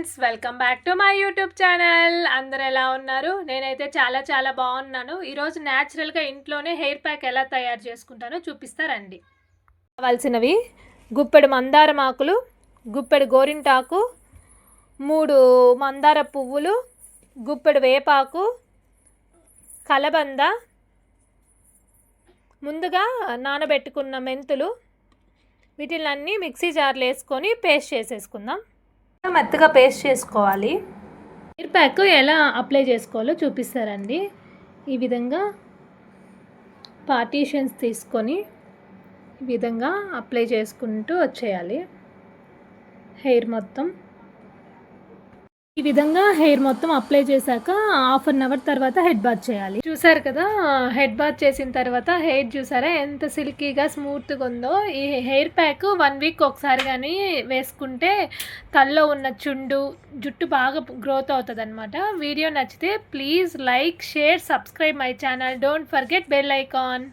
Friends, welcome back to my YouTube channel. అందరు ఎలా ఉన్నారు? నేనైతే చాలా బాగున్నాను. ఈరోజు న్యాచురల్గా ఇంట్లోనే హెయిర్ ప్యాక్ ఎలా తయారు చేసుకుంటానో చూపిస్తారండి. కావాల్సినవి గుప్పెడు మందారం ఆకులు, గుప్పెడు గోరింటాకు, 3 మందార పువ్వులు, గుప్పెడు వేపాకు, కలబంద, ముందుగా నానబెట్టుకున్న మెంతులు. వీటిలన్నీ మిక్సీ జార్లో వేసుకొని పేస్ట్ చేసేసుకుందాం. మెత్తగా పేస్ట్ చేసుకోవాలి. హెయిర్ ప్యాక్ ఎలా అప్లై చేసుకోవాలో చూపిస్తారండి. ఈ విధంగా పార్టీషన్స్ తీసుకొని ఈ విధంగా అప్లై చేసుకుంటూ వచ్చేయాలి. హెయిర్ మొత్తం ఈ విధంగా హెయిర్ మొత్తం అప్లై చేశాక హాఫ్ అన్ అవర్ తర్వాత హెడ్ బాత్ చేయాలి. చూసారు కదా, హెడ్ బాత్ చేసిన తర్వాత హెయిర్ చూసారా ఎంత సిల్కీగా స్మూత్గా ఉందో. ఈ హెయిర్ ప్యాక్ 1 వీక్ ఒకసారి కానీ వేసుకుంటే తలలో ఉన్న చుండు, జుట్టు బాగా గ్రోత్ అవుతుంది అనమాట. వీడియో నచ్చితే please like, share, subscribe my channel. Don't forget bell icon.